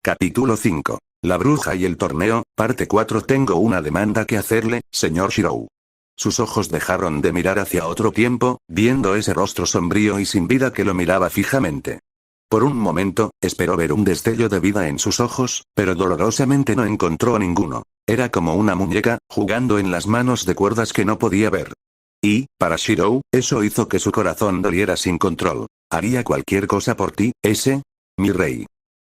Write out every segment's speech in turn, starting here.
Capítulo 5. La bruja y el torneo, parte 4. Tengo una demanda que hacerle, señor Shirou. Sus ojos dejaron de mirar hacia otro tiempo, viendo ese rostro sombrío y sin vida que lo miraba fijamente. Por un momento, esperó ver un destello de vida en sus ojos, pero dolorosamente no encontró ninguno. Era como una muñeca, jugando en las manos de cuerdas que no podía ver. Y, para Shirou, eso hizo que su corazón doliera sin control. Haría cualquier cosa por ti, mi rey.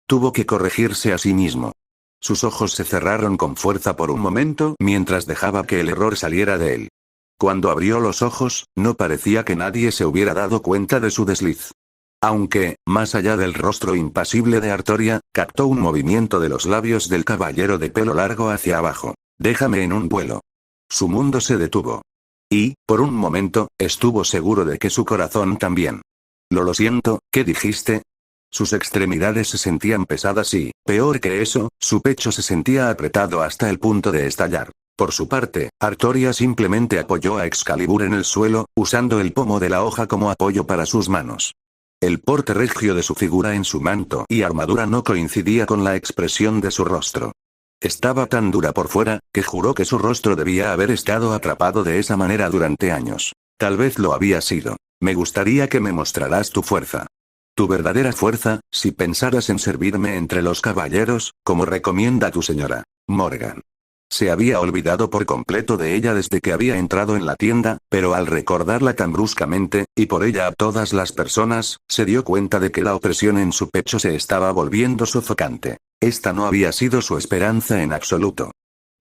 Tuvo que corregirse a sí mismo. Sus ojos se cerraron con fuerza por un momento mientras dejaba que el error saliera de él. Cuando abrió los ojos, no parecía que nadie se hubiera dado cuenta de su desliz. Aunque, más allá del rostro impasible de Artoria, captó un movimiento de los labios del caballero de pelo largo hacia abajo. Déjame en un vuelo. Su mundo se detuvo. Y, por un momento, estuvo seguro de que su corazón también. Lo siento, ¿qué dijiste? Sus extremidades se sentían pesadas y, peor que eso, su pecho se sentía apretado hasta el punto de estallar. Por su parte, Artoria simplemente apoyó a Excalibur en el suelo, usando el pomo de la hoja como apoyo para sus manos. El porte regio de su figura en su manto y armadura no coincidía con la expresión de su rostro. Estaba tan dura por fuera, que juró que su rostro debía haber estado atrapado de esa manera durante años. Tal vez lo había sido. Me gustaría que me mostraras tu fuerza. Tu verdadera fuerza, si pensaras en servirme entre los caballeros, como recomienda tu señora, Morgan. Se había olvidado por completo de ella desde que había entrado en la tienda, pero al recordarla tan bruscamente, y por ella a todas las personas, se dio cuenta de que la opresión en su pecho se estaba volviendo sofocante. Esta no había sido su esperanza en absoluto.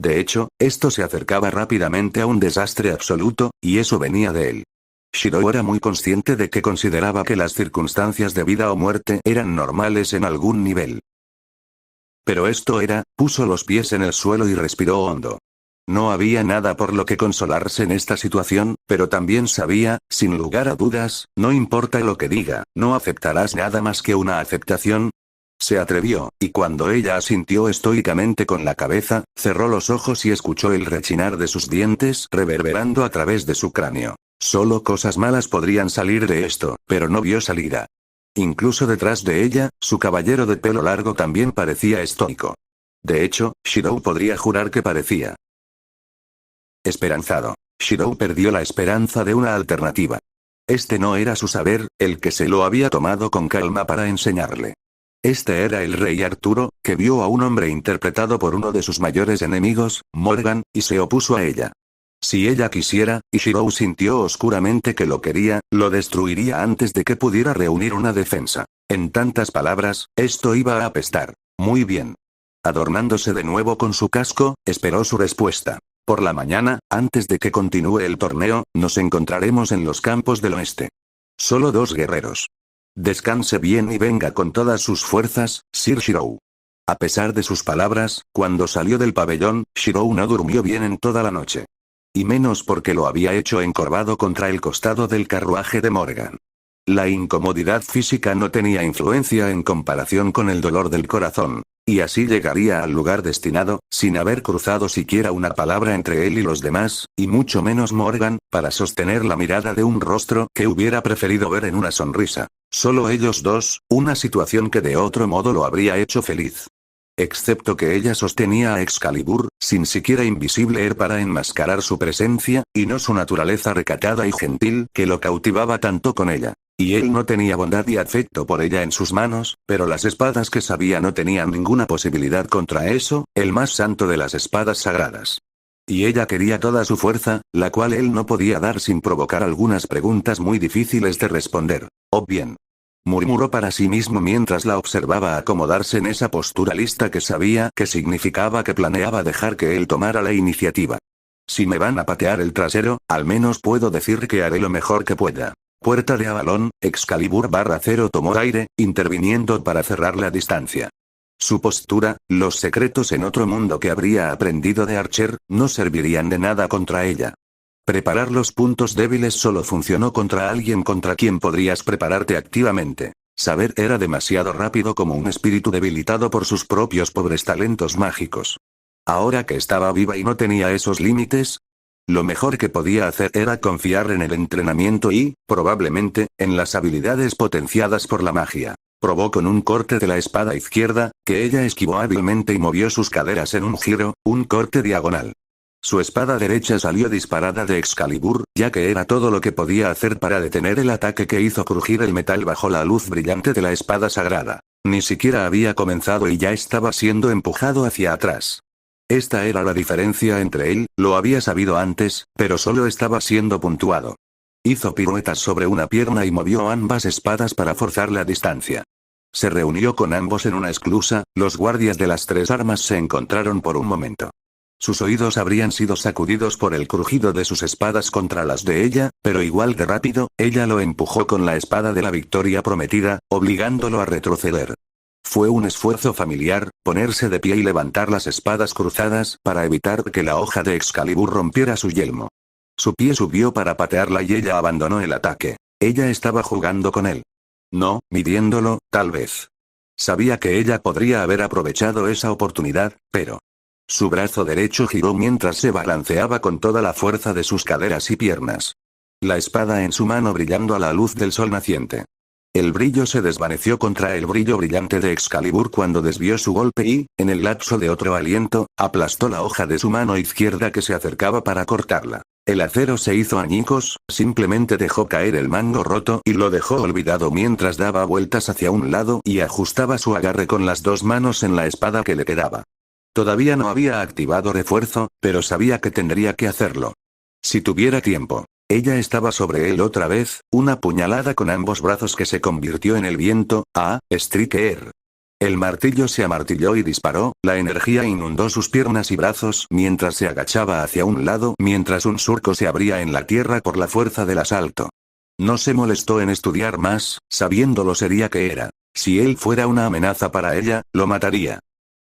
De hecho, esto se acercaba rápidamente a un desastre absoluto, y eso venía de él. Shirou era muy consciente de que consideraba que las circunstancias de vida o muerte eran normales en algún nivel. Pero esto puso los pies en el suelo y respiró hondo. No había nada por lo que consolarse en esta situación, pero también sabía, sin lugar a dudas, no importa lo que diga, no aceptarás nada más que una aceptación. Se atrevió, y cuando ella asintió estoicamente con la cabeza, cerró los ojos y escuchó el rechinar de sus dientes reverberando a través de su cráneo. Solo cosas malas podrían salir de esto, pero no vio salida. Incluso detrás de ella, su caballero de pelo largo también parecía estoico. De hecho, Shirou podría jurar que parecía esperanzado. Shirou perdió la esperanza de una alternativa. Este no era su saber, el que se lo había tomado con calma para enseñarle. Este era el rey Arturo, que vio a un hombre interpretado por uno de sus mayores enemigos, Morgan, y se opuso a ella. Si ella quisiera, y Shirou sintió oscuramente que lo quería, lo destruiría antes de que pudiera reunir una defensa. En tantas palabras, esto iba a apestar. Muy bien. Adornándose de nuevo con su casco, esperó su respuesta. Por la mañana, antes de que continúe el torneo, nos encontraremos en los campos del oeste. Solo 2 guerreros. Descanse bien y venga con todas sus fuerzas, Sir Shirou. A pesar de sus palabras, cuando salió del pabellón, Shirou no durmió bien en toda la noche. Y menos porque lo había hecho encorvado contra el costado del carruaje de Morgan. La incomodidad física no tenía influencia en comparación con el dolor del corazón. Y así llegaría al lugar destinado, sin haber cruzado siquiera una palabra entre él y los demás, y mucho menos Morgan, para sostener la mirada de un rostro que hubiera preferido ver en una sonrisa. Solo ellos dos, una situación que de otro modo lo habría hecho feliz. Excepto que ella sostenía a Excalibur, sin siquiera invisible para enmascarar su presencia, y no su naturaleza recatada y gentil que lo cautivaba tanto con ella. Y él no tenía bondad y afecto por ella en sus manos, pero las espadas que sabía no tenían ninguna posibilidad contra eso, el más santo de las espadas sagradas. Y ella quería toda su fuerza, la cual él no podía dar sin provocar algunas preguntas muy difíciles de responder. «Oh bien», murmuró para sí mismo mientras la observaba acomodarse en esa postura lista que sabía que significaba que planeaba dejar que él tomara la iniciativa. Si me van a patear el trasero, al menos puedo decir que haré lo mejor que pueda. Puerta de Avalon, Excalibur/0 tomó aire, interviniendo para cerrar la distancia. Su postura, los secretos en otro mundo que habría aprendido de Archer, no servirían de nada contra ella. Preparar los puntos débiles solo funcionó contra alguien contra quien podrías prepararte activamente. Saber era demasiado rápido como un espíritu debilitado por sus propios pobres talentos mágicos. Ahora que estaba viva y no tenía esos límites, lo mejor que podía hacer era confiar en el entrenamiento y, probablemente, en las habilidades potenciadas por la magia. Probó con un corte de la espada izquierda, que ella esquivó hábilmente y movió sus caderas en un giro, un corte diagonal. Su espada derecha salió disparada de Excalibur, ya que era todo lo que podía hacer para detener el ataque que hizo crujir el metal bajo la luz brillante de la espada sagrada. Ni siquiera había comenzado y ya estaba siendo empujado hacia atrás. Esta era la diferencia entre él, lo había sabido antes, pero solo estaba siendo puntuado. Hizo piruetas sobre una pierna y movió ambas espadas para forzar la distancia. Se reunió con ambos en una esclusa, los guardias de las tres armas se encontraron por un momento. Sus oídos habrían sido sacudidos por el crujido de sus espadas contra las de ella, pero igual de rápido, ella lo empujó con la espada de la victoria prometida, obligándolo a retroceder. Fue un esfuerzo familiar, ponerse de pie y levantar las espadas cruzadas para evitar que la hoja de Excalibur rompiera su yelmo. Su pie subió para patearla y ella abandonó el ataque. Ella estaba jugando con él. No, midiéndolo, tal vez. Sabía que ella podría haber aprovechado esa oportunidad, pero... Su brazo derecho giró mientras se balanceaba con toda la fuerza de sus caderas y piernas. La espada en su mano brillando a la luz del sol naciente. El brillo se desvaneció contra el brillo brillante de Excalibur cuando desvió su golpe y, en el lapso de otro aliento, aplastó la hoja de su mano izquierda que se acercaba para cortarla. El acero se hizo añicos, simplemente dejó caer el mango roto y lo dejó olvidado mientras daba vueltas hacia un lado y ajustaba su agarre con las dos manos en la espada que le quedaba. Todavía no había activado refuerzo, pero sabía que tendría que hacerlo. Si tuviera tiempo. Ella estaba sobre él otra vez, una puñalada con ambos brazos que se convirtió en el viento, Striker. El martillo se amartilló y disparó, la energía inundó sus piernas y brazos mientras se agachaba hacia un lado mientras un surco se abría en la tierra por la fuerza del asalto. No se molestó en estudiar más, sabiendo lo seria que era. Si él fuera una amenaza para ella, lo mataría.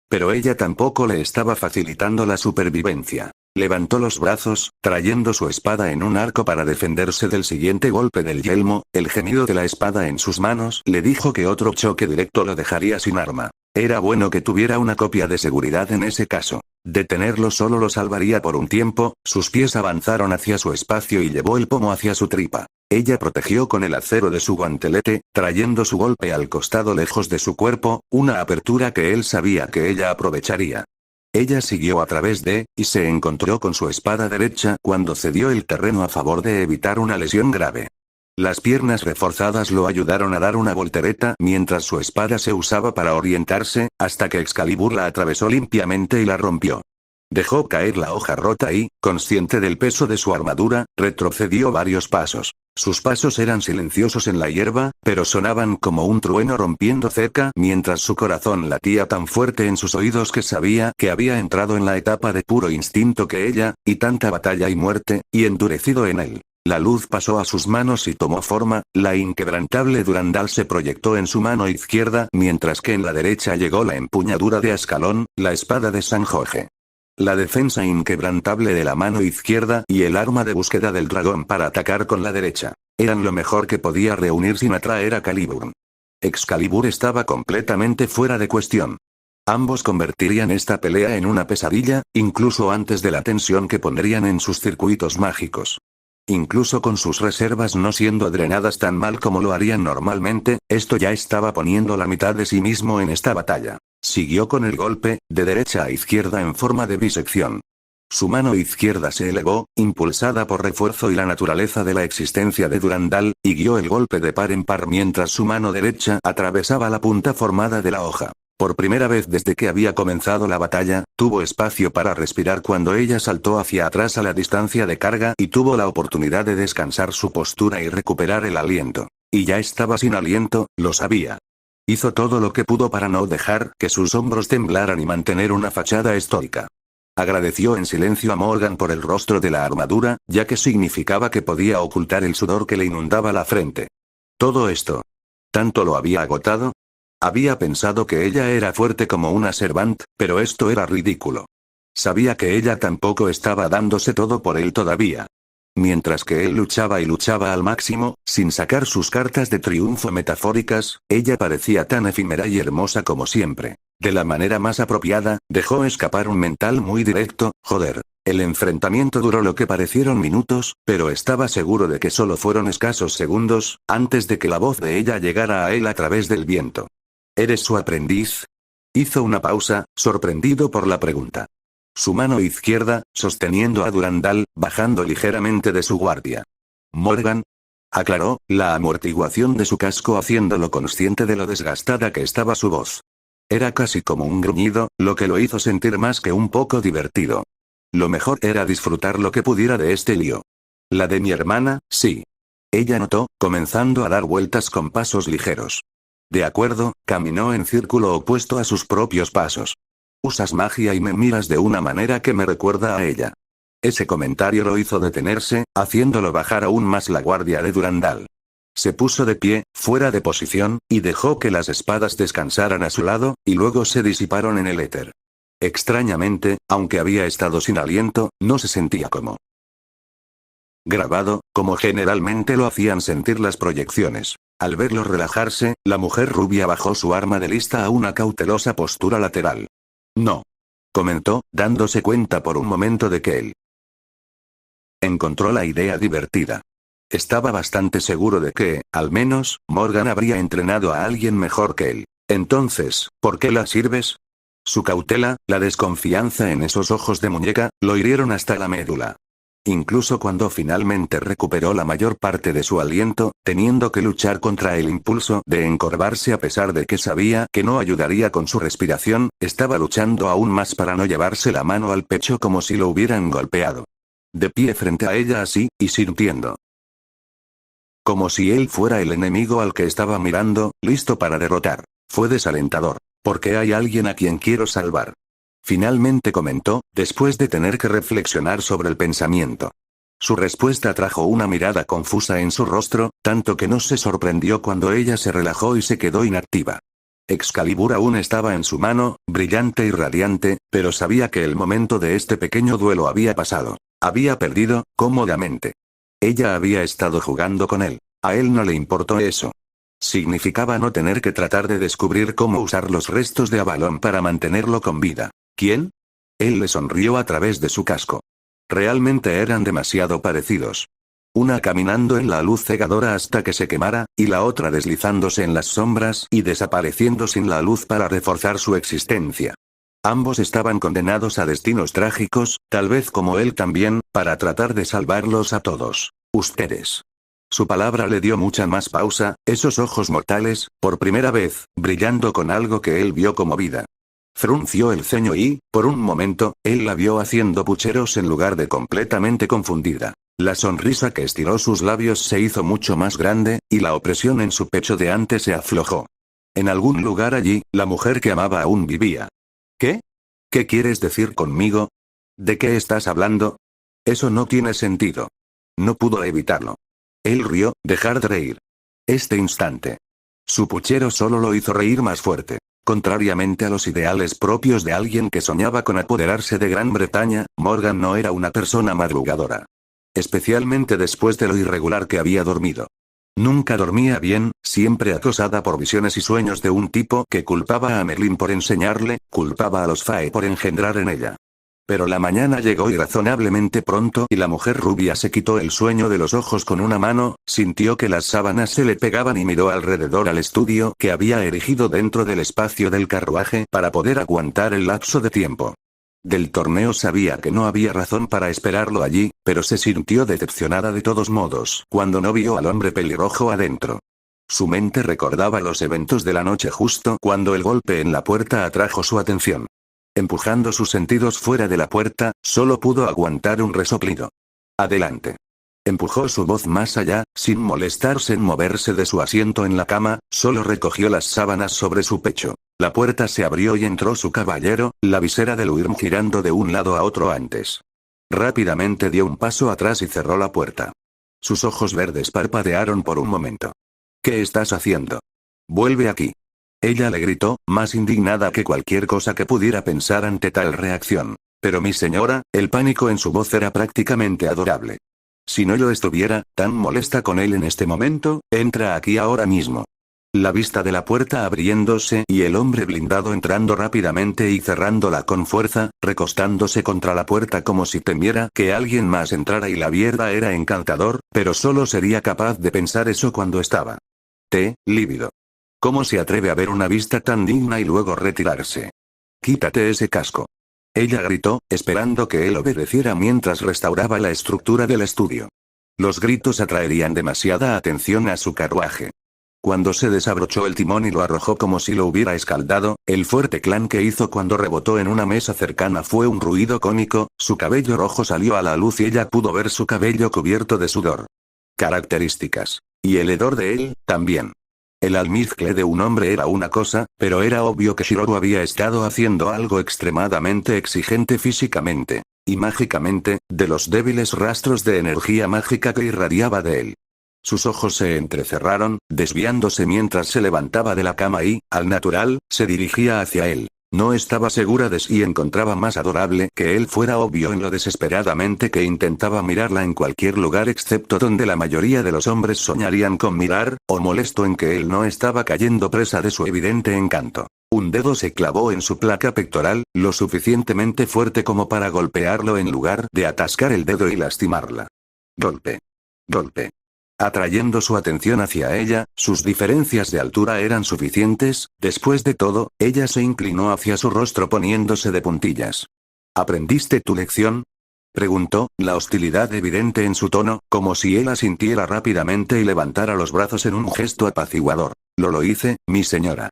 Pero ella tampoco le estaba facilitando la supervivencia. Levantó los brazos, trayendo su espada en un arco para defenderse del siguiente golpe del yelmo, el gemido de la espada en sus manos le dijo que otro choque directo lo dejaría sin arma. Era bueno que tuviera una copia de seguridad en ese caso. Detenerlo solo lo salvaría por un tiempo, sus pies avanzaron hacia su espacio y llevó el pomo hacia su tripa. Ella protegió con el acero de su guantelete, trayendo su golpe al costado lejos de su cuerpo, una apertura que él sabía que ella aprovecharía. Ella siguió a través y se encontró con su espada derecha cuando cedió el terreno a favor de evitar una lesión grave. Las piernas reforzadas lo ayudaron a dar una voltereta mientras su espada se usaba para orientarse, hasta que Excalibur la atravesó limpiamente y la rompió. Dejó caer la hoja rota y, consciente del peso de su armadura, retrocedió varios pasos. Sus pasos eran silenciosos en la hierba, pero sonaban como un trueno rompiendo cerca mientras su corazón latía tan fuerte en sus oídos que sabía que había entrado en la etapa de puro instinto que ella, y tanta batalla y muerte, y endurecido en él. La luz pasó a sus manos y tomó forma, la inquebrantable Durandal se proyectó en su mano izquierda mientras que en la derecha llegó la empuñadura de Ascalón, la espada de San Jorge. La defensa inquebrantable de la mano izquierda y el arma de búsqueda del dragón para atacar con la derecha. Eran lo mejor que podía reunir sin atraer a Caliburn. Excalibur estaba completamente fuera de cuestión. Ambos convertirían esta pelea en una pesadilla, incluso antes de la tensión que pondrían en sus circuitos mágicos. Incluso con sus reservas no siendo drenadas tan mal como lo harían normalmente, esto ya estaba poniendo la mitad de sí mismo en esta batalla. Siguió con el golpe, de derecha a izquierda en forma de bisección. Su mano izquierda se elevó, impulsada por refuerzo y la naturaleza de la existencia de Durandal, y guió el golpe de par en par mientras su mano derecha atravesaba la punta formada de la hoja. Por primera vez desde que había comenzado la batalla, tuvo espacio para respirar cuando ella saltó hacia atrás a la distancia de carga y tuvo la oportunidad de descansar su postura y recuperar el aliento. Y ya estaba sin aliento, lo sabía. Hizo todo lo que pudo para no dejar que sus hombros temblaran y mantener una fachada estoica. Agradeció en silencio a Morgan por el rostro de la armadura, ya que significaba que podía ocultar el sudor que le inundaba la frente. Todo esto. ¿Tanto lo había agotado? Había pensado que ella era fuerte como una servant, pero esto era ridículo. Sabía que ella tampoco estaba dándose todo por él todavía. Mientras que él luchaba y luchaba al máximo, sin sacar sus cartas de triunfo metafóricas, ella parecía tan efímera y hermosa como siempre. De la manera más apropiada, dejó escapar un mental muy directo, joder. El enfrentamiento duró lo que parecieron minutos, pero estaba seguro de que solo fueron escasos segundos, antes de que la voz de ella llegara a él a través del viento. ¿Eres su aprendiz? Hizo una pausa, sorprendido por la pregunta. Su mano izquierda, sosteniendo a Durandal, bajando ligeramente de su guardia. Morgan, aclaró, la amortiguación de su casco haciéndolo consciente de lo desgastada que estaba su voz. Era casi como un gruñido, lo que lo hizo sentir más que un poco divertido. Lo mejor era disfrutar lo que pudiera de este lío. La de mi hermana, sí. Ella notó, comenzando a dar vueltas con pasos ligeros. De acuerdo, caminó en círculo opuesto a sus propios pasos. Usas magia y me miras de una manera que me recuerda a ella. Ese comentario lo hizo detenerse, haciéndolo bajar aún más la guardia de Durandal. Se puso de pie, fuera de posición, y dejó que las espadas descansaran a su lado, y luego se disiparon en el éter. Extrañamente, aunque había estado sin aliento, no se sentía grabado, como generalmente lo hacían sentir las proyecciones. Al verlo relajarse, la mujer rubia bajó su arma de lista a una cautelosa postura lateral. No. Comentó, dándose cuenta por un momento de que él encontró la idea divertida. Estaba bastante seguro de que, al menos, Morgan habría entrenado a alguien mejor que él. Entonces, ¿por qué la sirves? Su cautela, la desconfianza en esos ojos de muñeca, lo hirieron hasta la médula. Incluso cuando finalmente recuperó la mayor parte de su aliento, teniendo que luchar contra el impulso de encorvarse a pesar de que sabía que no ayudaría con su respiración, estaba luchando aún más para no llevarse la mano al pecho como si lo hubieran golpeado. De pie frente a ella así, y sintiendo como si él fuera el enemigo al que estaba mirando, listo para derrotar. Fue desalentador. Porque hay alguien a quien quiero salvar. Finalmente comentó, después de tener que reflexionar sobre el pensamiento. Su respuesta trajo una mirada confusa en su rostro, tanto que no se sorprendió cuando ella se relajó y se quedó inactiva. Excalibur aún estaba en su mano, brillante y radiante, pero sabía que el momento de este pequeño duelo había pasado. Había perdido, cómodamente. Ella había estado jugando con él. A él no le importó eso. Significaba no tener que tratar de descubrir cómo usar los restos de Avalon para mantenerlo con vida. ¿Quién? Él le sonrió a través de su casco. Realmente eran demasiado parecidos. Una caminando en la luz cegadora hasta que se quemara, y la otra deslizándose en las sombras y desapareciendo sin la luz para reforzar su existencia. Ambos estaban condenados a destinos trágicos, tal vez como él también, para tratar de salvarlos a todos. Ustedes. Su palabra le dio mucha más pausa, esos ojos mortales, por primera vez, brillando con algo que él vio como vida. Frunció el ceño y, por un momento, él la vio haciendo pucheros en lugar de completamente confundida. La sonrisa que estiró sus labios se hizo mucho más grande, y la opresión en su pecho de antes se aflojó. En algún lugar allí, la mujer que amaba aún vivía. ¿Qué? ¿Qué quieres decir conmigo? ¿De qué estás hablando? Eso no tiene sentido. No pudo evitarlo. Él rió, dejar de reír. Este instante. Su puchero solo lo hizo reír más fuerte. Contrariamente a los ideales propios de alguien que soñaba con apoderarse de Gran Bretaña, Morgan no era una persona madrugadora. Especialmente después de lo irregular que había dormido. Nunca dormía bien, siempre acosada por visiones y sueños de un tipo que culpaba a Merlin por enseñarle, culpaba a los Fae por engendrar en ella. Pero la mañana llegó irrazonablemente pronto y la mujer rubia se quitó el sueño de los ojos con una mano, sintió que las sábanas se le pegaban y miró alrededor al estudio que había erigido dentro del espacio del carruaje para poder aguantar el lapso de tiempo. Del torneo sabía que no había razón para esperarlo allí, pero se sintió decepcionada de todos modos cuando no vio al hombre pelirrojo adentro. Su mente recordaba los eventos de la noche justo cuando el golpe en la puerta atrajo su atención. Empujando sus sentidos fuera de la puerta, solo pudo aguantar un resoplido. Adelante. Empujó su voz más allá, sin molestarse en moverse de su asiento en la cama, solo recogió las sábanas sobre su pecho. La puerta se abrió y entró su caballero, la visera del Wyrm girando de un lado a otro antes. Rápidamente dio un paso atrás y cerró la puerta. Sus ojos verdes parpadearon por un momento. ¿Qué estás haciendo? Vuelve aquí. Ella le gritó, más indignada que cualquier cosa que pudiera pensar ante tal reacción. Pero mi señora, el pánico en su voz era prácticamente adorable. Si no lo estuviera, tan molesta con él en este momento, entra aquí ahora mismo. La vista de la puerta abriéndose y el hombre blindado entrando rápidamente y cerrándola con fuerza, recostándose contra la puerta como si temiera que alguien más entrara y la viera era encantador, pero solo sería capaz de pensar eso cuando estaba lívido. ¿Cómo se atreve a ver una vista tan digna y luego retirarse? Quítate ese casco. Ella gritó, esperando que él obedeciera mientras restauraba la estructura del estudio. Los gritos atraerían demasiada atención a su carruaje. Cuando se desabrochó el timón y lo arrojó como si lo hubiera escaldado, el fuerte clan que hizo cuando rebotó en una mesa cercana fue un ruido cómico, su cabello rojo salió a la luz y ella pudo ver su cabello cubierto de sudor. Características. Y el hedor de él, también. El almizcle de un hombre era una cosa, pero era obvio que Shiroro había estado haciendo algo extremadamente exigente físicamente. Y mágicamente, de los débiles rastros de energía mágica que irradiaba de él. Sus ojos se entrecerraron, desviándose mientras se levantaba de la cama y, al natural, se dirigía hacia él. No estaba segura de si encontraba más adorable que él fuera obvio en lo desesperadamente que intentaba mirarla en cualquier lugar excepto donde la mayoría de los hombres soñarían con mirar, o molesto en que él no estaba cayendo presa de su evidente encanto. Un dedo se clavó en su placa pectoral, lo suficientemente fuerte como para golpearlo en lugar de atascar el dedo y lastimarla. Golpe. Golpe. Atrayendo su atención hacia ella, sus diferencias de altura eran suficientes, después de todo, ella se inclinó hacia su rostro poniéndose de puntillas. ¿Aprendiste tu lección? Preguntó, la hostilidad evidente en su tono, como si él asintiera rápidamente y levantara los brazos en un gesto apaciguador. Lo hice, mi señora.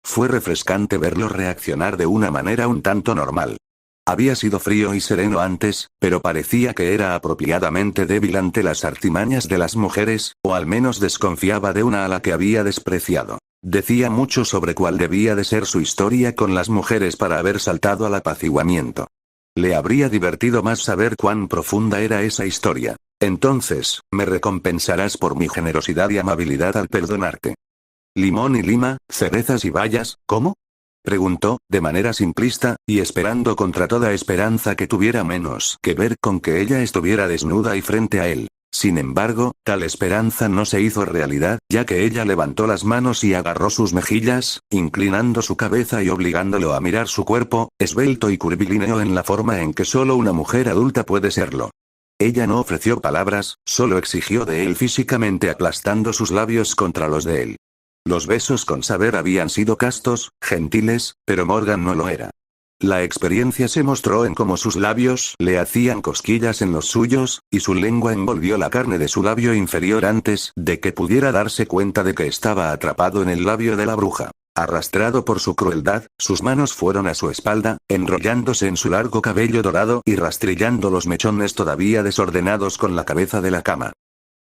Fue refrescante verlo reaccionar de una manera un tanto normal. Había sido frío y sereno antes, pero parecía que era apropiadamente débil ante las artimañas de las mujeres, o al menos desconfiaba de una a la que había despreciado. Decía mucho sobre cuál debía de ser su historia con las mujeres para haber saltado al apaciguamiento. Le habría divertido más saber cuán profunda era esa historia. Entonces, me recompensarás por mi generosidad y amabilidad al perdonarte. Limón y lima, cerezas y bayas, ¿cómo? Preguntó, de manera simplista, y esperando contra toda esperanza que tuviera menos que ver con que ella estuviera desnuda y frente a él. Sin embargo, tal esperanza no se hizo realidad, ya que ella levantó las manos y agarró sus mejillas, inclinando su cabeza y obligándolo a mirar su cuerpo, esbelto y curvilíneo en la forma en que solo una mujer adulta puede serlo. Ella no ofreció palabras, solo exigió de él físicamente aplastando sus labios contra los de él. Los besos con saber habían sido castos, gentiles, pero Morgan no lo era. La experiencia se mostró en cómo sus labios le hacían cosquillas en los suyos, y su lengua envolvió la carne de su labio inferior antes de que pudiera darse cuenta de que estaba atrapado en el labio de la bruja. Arrastrado por su crueldad, sus manos fueron a su espalda, enrollándose en su largo cabello dorado y rastrillando los mechones todavía desordenados con la cabeza de la cama.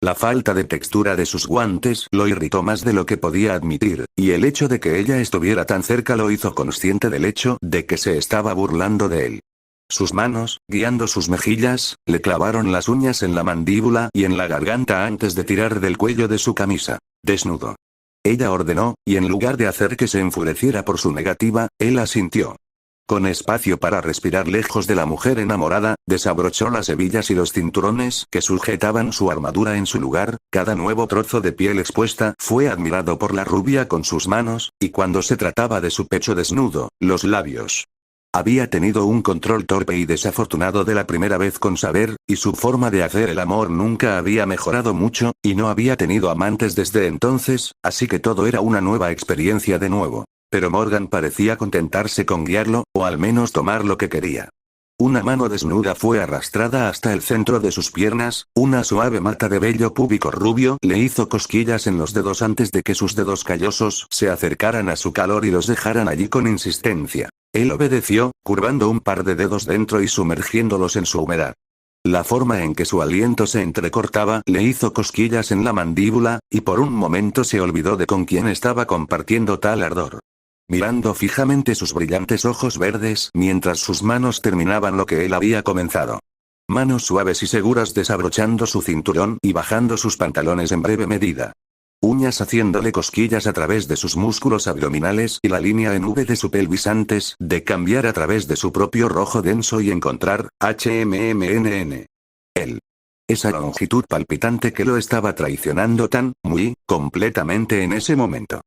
La falta de textura de sus guantes lo irritó más de lo que podía admitir, y el hecho de que ella estuviera tan cerca lo hizo consciente del hecho de que se estaba burlando de él. Sus manos, guiando sus mejillas, le clavaron las uñas en la mandíbula y en la garganta antes de tirar del cuello de su camisa. Desnudo. Ella ordenó, y en lugar de hacer que se enfureciera por su negativa, él asintió. Con espacio para respirar lejos de la mujer enamorada, desabrochó las hebillas y los cinturones que sujetaban su armadura en su lugar, cada nuevo trozo de piel expuesta fue admirado por la rubia con sus manos, y cuando se trataba de su pecho desnudo, los labios. Había tenido un control torpe y desafortunado de la primera vez con saber, y su forma de hacer el amor nunca había mejorado mucho, y no había tenido amantes desde entonces, así que todo era una nueva experiencia de nuevo. Pero Morgan parecía contentarse con guiarlo, o al menos tomar lo que quería. Una mano desnuda fue arrastrada hasta el centro de sus piernas, una suave mata de vello púbico rubio le hizo cosquillas en los dedos antes de que sus dedos callosos se acercaran a su calor y los dejaran allí con insistencia. Él obedeció, curvando un par de dedos dentro y sumergiéndolos en su humedad. La forma en que su aliento se entrecortaba le hizo cosquillas en la mandíbula, y por un momento se olvidó de con quién estaba compartiendo tal ardor. Mirando fijamente sus brillantes ojos verdes mientras sus manos terminaban lo que él había comenzado. Manos suaves y seguras desabrochando su cinturón y bajando sus pantalones en breve medida. Uñas haciéndole cosquillas a través de sus músculos abdominales y la línea en V de su pelvis antes de cambiar a través de su propio rojo denso y encontrar HMMNN. Él. Esa longitud palpitante que lo estaba traicionando tan, muy, completamente en ese momento.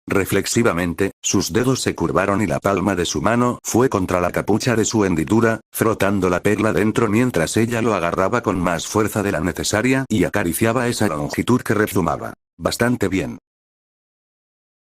Reflexivamente, sus dedos se curvaron y la palma de su mano fue contra la capucha de su hendidura, frotando la perla dentro mientras ella lo agarraba con más fuerza de la necesaria y acariciaba esa longitud que rezumaba. Bastante bien.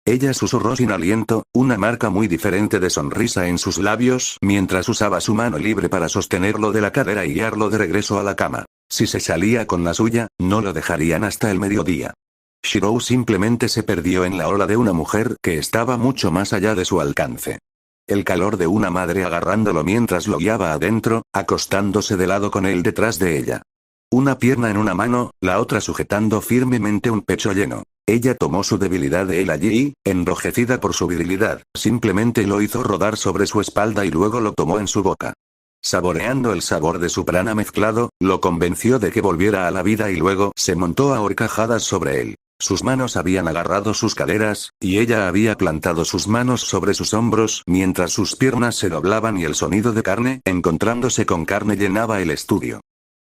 Ella susurró sin aliento, una marca muy diferente de sonrisa en sus labios mientras usaba su mano libre para sostenerlo de la cadera y guiarlo de regreso a la cama. Si se salía con la suya, no lo dejarían hasta el mediodía. Shirou simplemente se perdió en la ola de una mujer que estaba mucho más allá de su alcance. El calor de una madre agarrándolo mientras lo guiaba adentro, acostándose de lado con él detrás de ella. Una pierna en una mano, la otra sujetando firmemente un pecho lleno. Ella tomó su debilidad de él allí y, enrojecida por su virilidad, simplemente lo hizo rodar sobre su espalda y luego lo tomó en su boca. Saboreando el sabor de su prana mezclado, lo convenció de que volviera a la vida y luego se montó a horcajadas sobre él. Sus manos habían agarrado sus caderas, y ella había plantado sus manos sobre sus hombros mientras sus piernas se doblaban y el sonido de carne encontrándose con carne llenaba el estudio.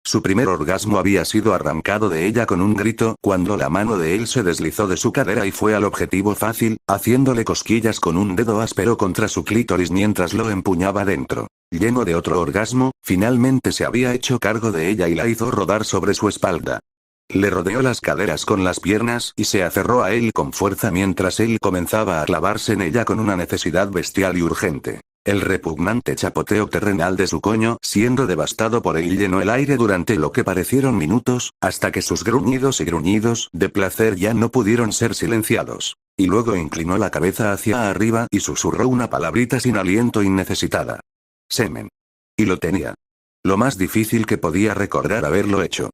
Su primer orgasmo había sido arrancado de ella con un grito cuando la mano de él se deslizó de su cadera y fue al objetivo fácil, haciéndole cosquillas con un dedo áspero contra su clítoris mientras lo empuñaba dentro. Lleno de otro orgasmo, finalmente se había hecho cargo de ella y la hizo rodar sobre su espalda. Le rodeó las caderas con las piernas y se aferró a él con fuerza mientras él comenzaba a clavarse en ella con una necesidad bestial y urgente. El repugnante chapoteo terrenal de su coño, siendo devastado por él, llenó el aire durante lo que parecieron minutos, hasta que sus gruñidos y gruñidos de placer ya no pudieron ser silenciados. Y luego inclinó la cabeza hacia arriba y susurró una palabrita sin aliento innecesitada. Semen. Y lo tenía. Lo más difícil que podía recordar haberlo hecho.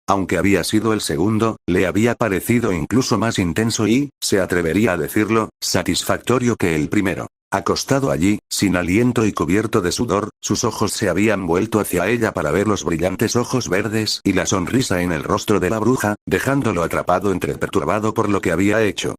Aunque había sido el segundo, le había parecido incluso más intenso y, se atrevería a decirlo, satisfactorio que el primero. Acostado allí, sin aliento y cubierto de sudor, sus ojos se habían vuelto hacia ella para ver los brillantes ojos verdes y la sonrisa en el rostro de la bruja, dejándolo atrapado entre perturbado por lo que había hecho.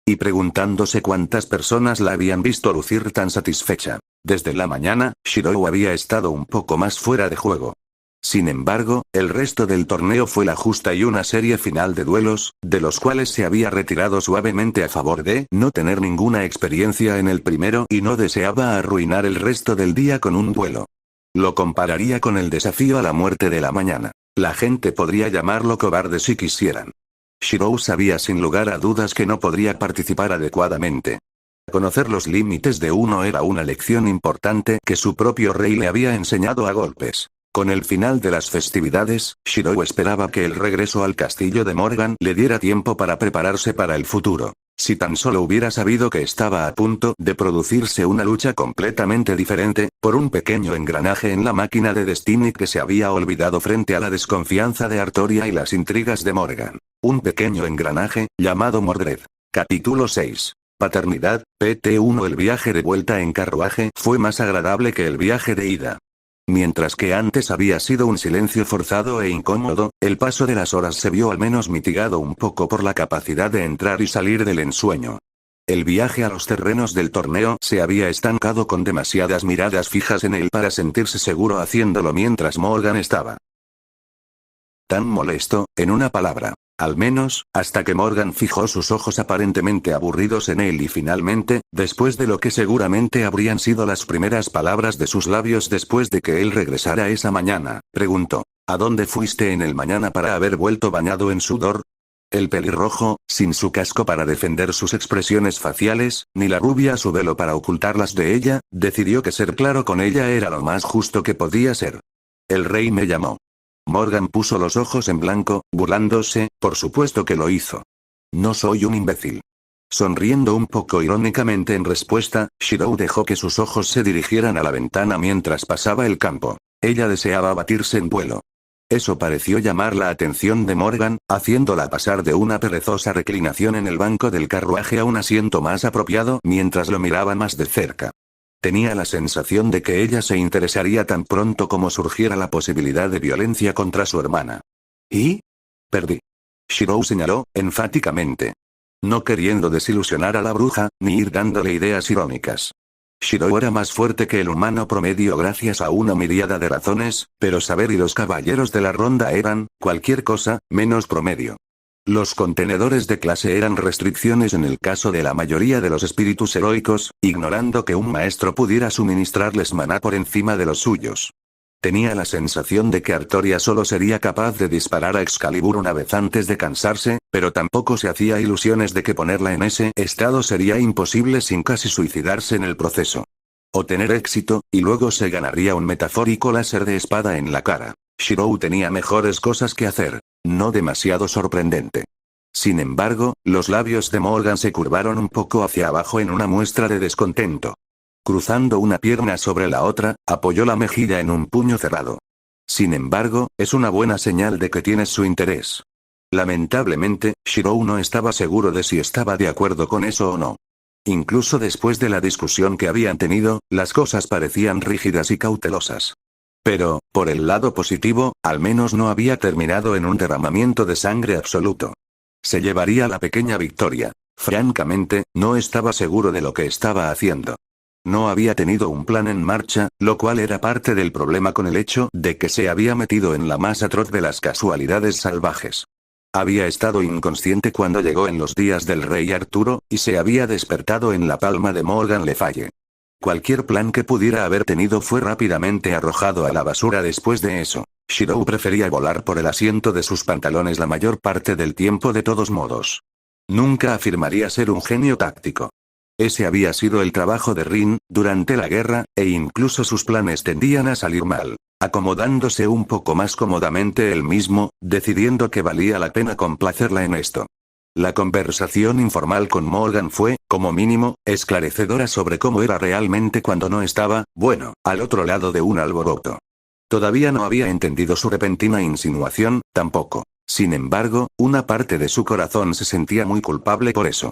Y preguntándose cuántas personas la habían visto lucir tan satisfecha. Desde la mañana, Shirou había estado un poco más fuera de juego. Sin embargo, el resto del torneo fue la justa y una serie final de duelos, de los cuales se había retirado suavemente a favor de no tener ninguna experiencia en el primero y no deseaba arruinar el resto del día con un duelo. Lo compararía con el desafío a la muerte de la mañana. La gente podría llamarlo cobarde si quisieran. Shirou sabía sin lugar a dudas que no podría participar adecuadamente. Conocer los límites de uno era una lección importante que su propio rey le había enseñado a golpes. Con el final de las festividades, Shirou esperaba que el regreso al castillo de Morgan le diera tiempo para prepararse para el futuro. Si tan solo hubiera sabido que estaba a punto de producirse una lucha completamente diferente, por un pequeño engranaje en la máquina de Destiny que se había olvidado frente a la desconfianza de Artoria y las intrigas de Morgan. Un pequeño engranaje, llamado Mordred. Capítulo 6. Paternidad, PT1. El viaje de vuelta en carruaje fue más agradable que el viaje de ida. Mientras que antes había sido un silencio forzado e incómodo, el paso de las horas se vio al menos mitigado un poco por la capacidad de entrar y salir del ensueño. El viaje a los terrenos del torneo se había estancado con demasiadas miradas fijas en él para sentirse seguro haciéndolo mientras Morgan estaba tan molesto, en una palabra. Al menos, hasta que Morgan fijó sus ojos aparentemente aburridos en él y finalmente, después de lo que seguramente habrían sido las primeras palabras de sus labios después de que él regresara esa mañana, preguntó: ¿A dónde fuiste en el mañana para haber vuelto bañado en sudor? El pelirrojo, sin su casco para defender sus expresiones faciales, ni la rubia su velo para ocultarlas de ella, decidió que ser claro con ella era lo más justo que podía ser. El rey me llamó. Morgan puso los ojos en blanco, burlándose, por supuesto que lo hizo. No soy un imbécil. Sonriendo un poco irónicamente en respuesta, Shirou dejó que sus ojos se dirigieran a la ventana mientras pasaba el campo. Ella deseaba batirse en vuelo. Eso pareció llamar la atención de Morgan, haciéndola pasar de una perezosa reclinación en el banco del carruaje a un asiento más apropiado mientras lo miraba más de cerca. Tenía la sensación de que ella se interesaría tan pronto como surgiera la posibilidad de violencia contra su hermana. ¿Y? Perdí. Shirou señaló, enfáticamente. No queriendo desilusionar a la bruja, ni ir dándole ideas irónicas. Shirou era más fuerte que el humano promedio gracias a una miríada de razones, pero Saber y los caballeros de la ronda eran, cualquier cosa, menos promedio. Los contenedores de clase eran restricciones en el caso de la mayoría de los espíritus heroicos, ignorando que un maestro pudiera suministrarles maná por encima de los suyos. Tenía la sensación de que Artoria solo sería capaz de disparar a Excalibur una vez antes de cansarse, pero tampoco se hacía ilusiones de que ponerla en ese estado sería imposible sin casi suicidarse en el proceso. O tener éxito, y luego se ganaría un metafórico láser de espada en la cara. Shirou tenía mejores cosas que hacer. No demasiado sorprendente. Sin embargo, los labios de Morgan se curvaron un poco hacia abajo en una muestra de descontento. Cruzando una pierna sobre la otra, apoyó la mejilla en un puño cerrado. Sin embargo, es una buena señal de que tienes su interés. Lamentablemente, Shirou no estaba seguro de si estaba de acuerdo con eso o no. Incluso después de la discusión que habían tenido, las cosas parecían rígidas y cautelosas. Pero, por el lado positivo, al menos no había terminado en un derramamiento de sangre absoluto. Se llevaría la pequeña victoria. Francamente, no estaba seguro de lo que estaba haciendo. No había tenido un plan en marcha, lo cual era parte del problema con el hecho de que se había metido en la más atroz de las casualidades salvajes. Había estado inconsciente cuando llegó en los días del rey Arturo, y se había despertado en la palma de Morgan Le Falle. Cualquier plan que pudiera haber tenido fue rápidamente arrojado a la basura después de eso. Shirou prefería volar por el asiento de sus pantalones la mayor parte del tiempo de todos modos. Nunca afirmaría ser un genio táctico. Ese había sido el trabajo de Rin, durante la guerra, e incluso sus planes tendían a salir mal. Acomodándose un poco más cómodamente él mismo, decidiendo que valía la pena complacerla en esto. La conversación informal con Morgan fue, como mínimo, esclarecedora sobre cómo era realmente cuando no estaba, bueno, al otro lado de un alboroto. Todavía no había entendido su repentina insinuación, tampoco. Sin embargo, una parte de su corazón se sentía muy culpable por eso.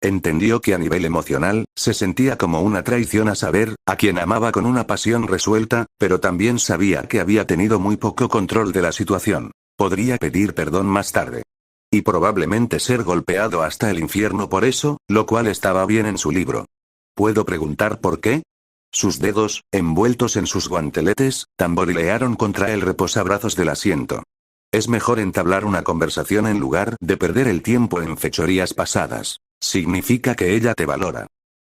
Entendió que a nivel emocional, se sentía como una traición a saber, a quien amaba con una pasión resuelta, pero también sabía que había tenido muy poco control de la situación. Podría pedir perdón más tarde. Y probablemente ser golpeado hasta el infierno por eso, lo cual estaba bien en su libro. ¿Puedo preguntar por qué? Sus dedos, envueltos en sus guanteletes, tamborilearon contra el reposabrazos del asiento. Es mejor entablar una conversación en lugar de perder el tiempo en fechorías pasadas. Significa que ella te valora.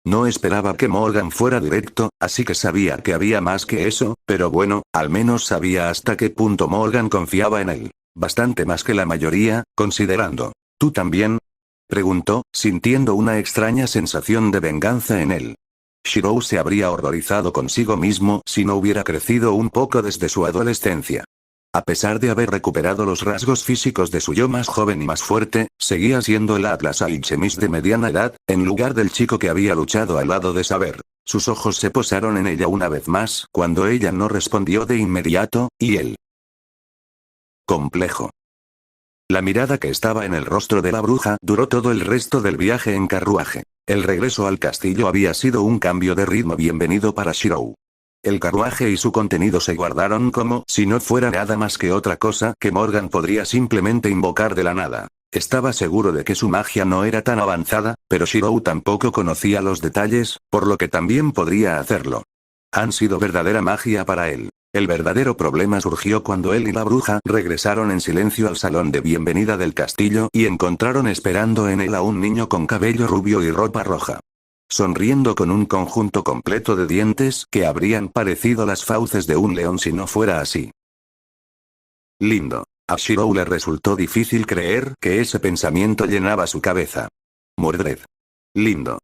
No esperaba que Morgan fuera directo, así que sabía que había más que eso, pero bueno, al menos sabía hasta qué punto Morgan confiaba en él. Bastante más que la mayoría, considerando. ¿Tú también? Preguntó, sintiendo una extraña sensación de venganza en él. Shirou se habría horrorizado consigo mismo si no hubiera crecido un poco desde su adolescencia. A pesar de haber recuperado los rasgos físicos de su yo más joven y más fuerte, seguía siendo el Atlas Alchemis de mediana edad, en lugar del chico que había luchado al lado de Saber. Sus ojos se posaron en ella una vez más cuando ella no respondió de inmediato, y él. Complejo. La mirada que estaba en el rostro de la bruja duró todo el resto del viaje en carruaje. El regreso al castillo había sido un cambio de ritmo bienvenido para Shirou. El carruaje y su contenido se guardaron como si no fuera nada más que otra cosa que Morgan podría simplemente invocar de la nada. Estaba seguro de que su magia no era tan avanzada, pero Shirou tampoco conocía los detalles, por lo que también podría hacerlo. Han sido verdadera magia para él. El verdadero problema surgió cuando él y la bruja regresaron en silencio al salón de bienvenida del castillo y encontraron esperando en él a un niño con cabello rubio y ropa roja. Sonriendo con un conjunto completo de dientes que habrían parecido las fauces de un león si no fuera así. Lindo. A Shirou le resultó difícil creer que ese pensamiento llenaba su cabeza. Mordred. Lindo.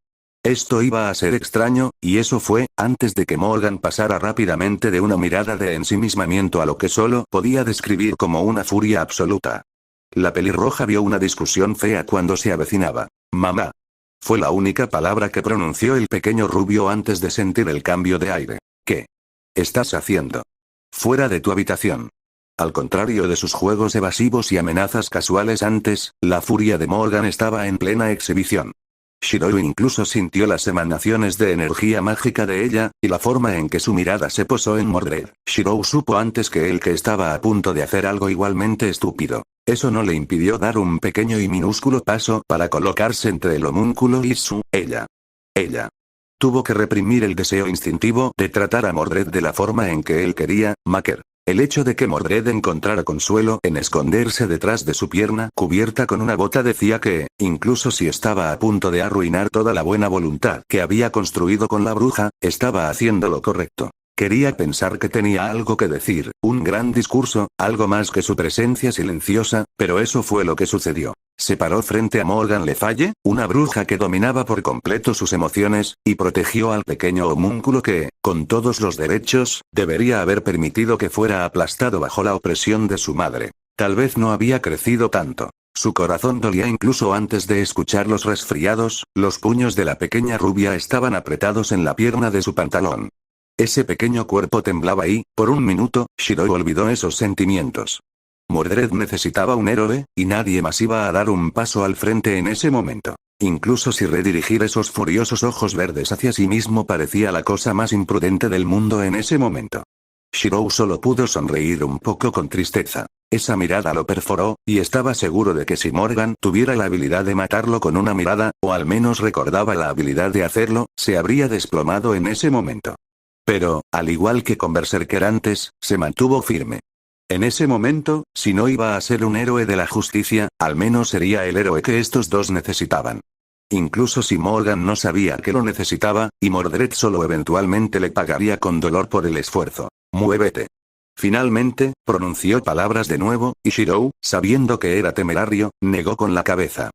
Esto iba a ser extraño, y eso fue, antes de que Morgan pasara rápidamente de una mirada de ensimismamiento a lo que solo podía describir como una furia absoluta. La pelirroja vio una discusión fea cuando se avecinaba. Mamá. Fue la única palabra que pronunció el pequeño rubio antes de sentir el cambio de aire. ¿Qué estás haciendo? Fuera de tu habitación. Al contrario de sus juegos evasivos y amenazas casuales antes, la furia de Morgan estaba en plena exhibición. Shirou incluso sintió las emanaciones de energía mágica de ella, y la forma en que su mirada se posó en Mordred. Shirou supo antes que él que estaba a punto de hacer algo igualmente estúpido. Eso no le impidió dar un pequeño y minúsculo paso para colocarse entre el homúnculo y ella. Tuvo que reprimir el deseo instintivo de tratar a Mordred de la forma en que él quería, Maker. El hecho de que Mordred encontrara consuelo en esconderse detrás de su pierna cubierta con una bota decía que, incluso si estaba a punto de arruinar toda la buena voluntad que había construido con la bruja, estaba haciendo lo correcto. Quería pensar que tenía algo que decir, un gran discurso, algo más que su presencia silenciosa, pero eso fue lo que sucedió. Se paró frente a Morgan Le Faye, una bruja que dominaba por completo sus emociones, y protegió al pequeño homúnculo que, con todos los derechos, debería haber permitido que fuera aplastado bajo la opresión de su madre. Tal vez no había crecido tanto. Su corazón dolía incluso antes de escuchar los resfriados, los puños de la pequeña rubia estaban apretados en la pierna de su pantalón. Ese pequeño cuerpo temblaba y, por un minuto, Shirou olvidó esos sentimientos. Mordred necesitaba un héroe, y nadie más iba a dar un paso al frente en ese momento. Incluso si redirigir esos furiosos ojos verdes hacia sí mismo parecía la cosa más imprudente del mundo en ese momento. Shirou solo pudo sonreír un poco con tristeza. Esa mirada lo perforó, y estaba seguro de que si Morgan tuviera la habilidad de matarlo con una mirada, o al menos recordaba la habilidad de hacerlo, se habría desplomado en ese momento. Pero, al igual que con Berserker antes, se mantuvo firme. En ese momento, si no iba a ser un héroe de la justicia, al menos sería el héroe que estos dos necesitaban. Incluso si Morgan no sabía que lo necesitaba, y Mordred solo eventualmente le pagaría con dolor por el esfuerzo. «Muévete». Finalmente, pronunció palabras de nuevo, y Shirou, sabiendo que era temerario, negó con la cabeza.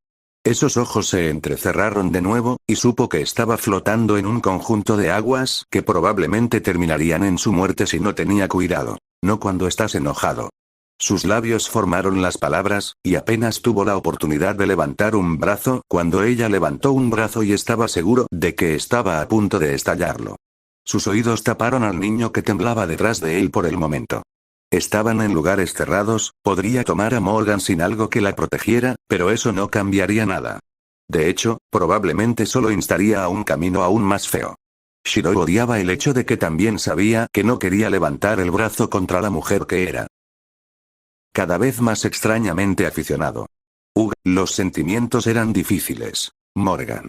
Esos ojos se entrecerraron de nuevo, y supo que estaba flotando en un conjunto de aguas que probablemente terminarían en su muerte si no tenía cuidado. No cuando estás enojado. Sus labios formaron las palabras, y apenas tuvo la oportunidad de levantar un brazo cuando ella levantó un brazo y estaba seguro de que estaba a punto de estallarlo. Sus oídos taparon al niño que temblaba detrás de él por el momento. Estaban en lugares cerrados, podría tomar a Morgan sin algo que la protegiera, pero eso no cambiaría nada. De hecho, probablemente solo instaría a un camino aún más feo. Shirou odiaba el hecho de que también sabía que no quería levantar el brazo contra la mujer que era. Cada vez más extrañamente aficionado. Los sentimientos eran difíciles, Morgan.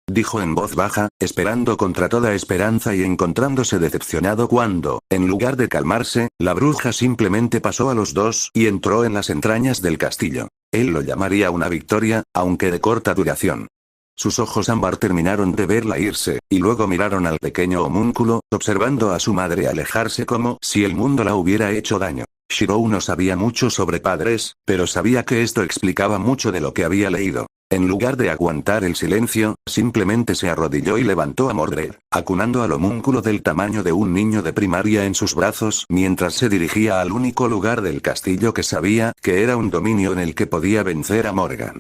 Dijo en voz baja, esperando contra toda esperanza y encontrándose decepcionado cuando, en lugar de calmarse, la bruja simplemente pasó a los dos y entró en las entrañas del castillo. Él lo llamaría una victoria, aunque de corta duración. Sus ojos ámbar terminaron de verla irse, y luego miraron al pequeño homúnculo, observando a su madre alejarse como si el mundo la hubiera hecho daño. Shirou no sabía mucho sobre padres, pero sabía que esto explicaba mucho de lo que había leído. En lugar de aguantar el silencio, simplemente se arrodilló y levantó a Mordred, acunando al homúnculo del tamaño de un niño de primaria en sus brazos mientras se dirigía al único lugar del castillo que sabía que era un dominio en el que podía vencer a Morgan.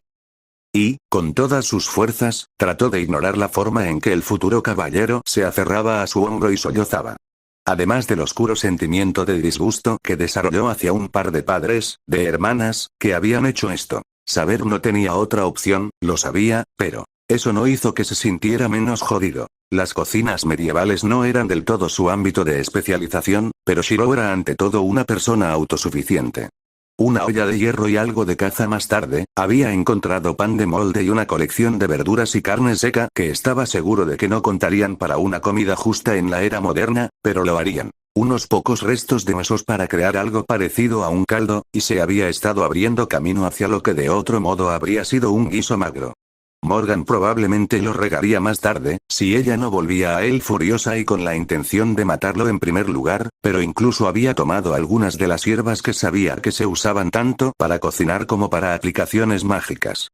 Y, con todas sus fuerzas, trató de ignorar la forma en que el futuro caballero se aferraba a su hombro y sollozaba. Además del oscuro sentimiento de disgusto que desarrolló hacia un par de padres, de hermanas, que habían hecho esto. Saber no tenía otra opción, lo sabía, pero eso no hizo que se sintiera menos jodido. Las cocinas medievales no eran del todo su ámbito de especialización, pero Shirou era ante todo una persona autosuficiente. Una olla de hierro y algo de caza más tarde, había encontrado pan de molde y una colección de verduras y carne seca que estaba seguro de que no contarían para una comida justa en la era moderna, pero lo harían. Unos pocos restos de huesos para crear algo parecido a un caldo, y se había estado abriendo camino hacia lo que de otro modo habría sido un guiso magro. Morgan probablemente lo regaría más tarde, si ella no volvía a él furiosa y con la intención de matarlo en primer lugar, pero incluso había tomado algunas de las hierbas que sabía que se usaban tanto para cocinar como para aplicaciones mágicas.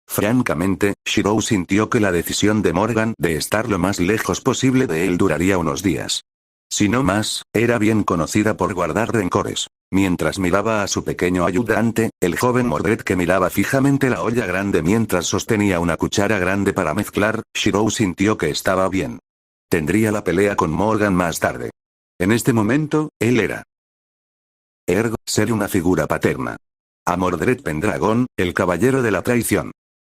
Francamente, Shirou sintió que la decisión de Morgan de estar lo más lejos posible de él duraría unos días. Si no más, era bien conocida por guardar rencores. Mientras miraba a su pequeño ayudante, el joven Mordred que miraba fijamente la olla grande mientras sostenía una cuchara grande para mezclar, Shirou sintió que estaba bien. Tendría la pelea con Morgan más tarde. En este momento, él era. Ser una figura paterna. A Mordred Pendragon, el caballero de la traición.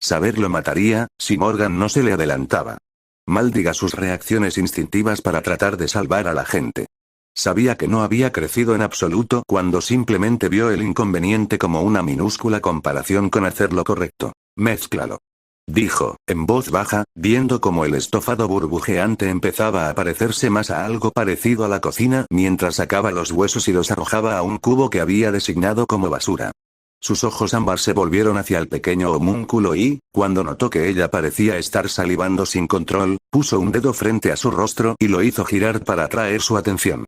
Saberlo mataría, si Morgan no se le adelantaba. Maldiga sus reacciones instintivas para tratar de salvar a la gente. Sabía que no había crecido en absoluto cuando simplemente vio el inconveniente como una minúscula comparación con hacer lo correcto. Mézclalo. dijo, en voz baja, viendo como el estofado burbujeante empezaba a parecerse más a algo parecido a la cocina mientras sacaba los huesos y los arrojaba a un cubo que había designado como basura. Sus ojos ámbar se volvieron hacia el pequeño homúnculo y, cuando notó que ella parecía estar salivando sin control, puso un dedo frente a su rostro y lo hizo girar para atraer su atención.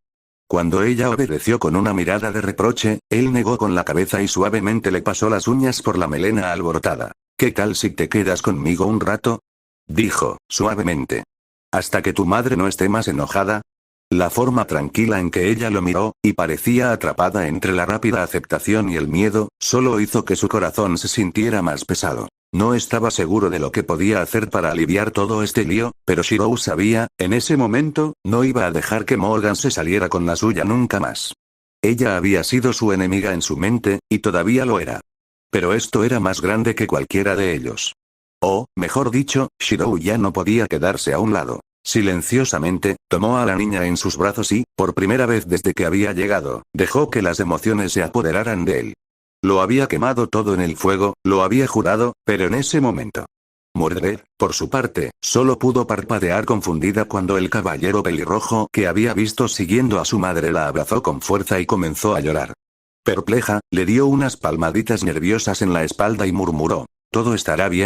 Cuando ella obedeció con una mirada de reproche, él negó con la cabeza y suavemente le pasó las uñas por la melena alborotada. ¿Qué tal si te quedas conmigo un rato? Dijo, suavemente. ¿Hasta que tu madre no esté más enojada? La forma tranquila en que ella lo miró, y parecía atrapada entre la rápida aceptación y el miedo, solo hizo que su corazón se sintiera más pesado. No estaba seguro de lo que podía hacer para aliviar todo este lío, pero Shirou sabía, en ese momento, no iba a dejar que Morgan se saliera con la suya nunca más. Ella había sido su enemiga en su mente, y todavía lo era. Pero esto era más grande que cualquiera de ellos. O, mejor dicho, Shirou ya no podía quedarse a un lado. Silenciosamente, tomó a la niña en sus brazos y, por primera vez desde que había llegado, dejó que las emociones se apoderaran de él. Lo había quemado todo en el fuego, lo había jurado, pero en ese momento. Mordred, por su parte, solo pudo parpadear confundida cuando el caballero pelirrojo que había visto siguiendo a su madre la abrazó con fuerza y comenzó a llorar. Perpleja, le dio unas palmaditas nerviosas en la espalda y murmuró, «Todo estará bien».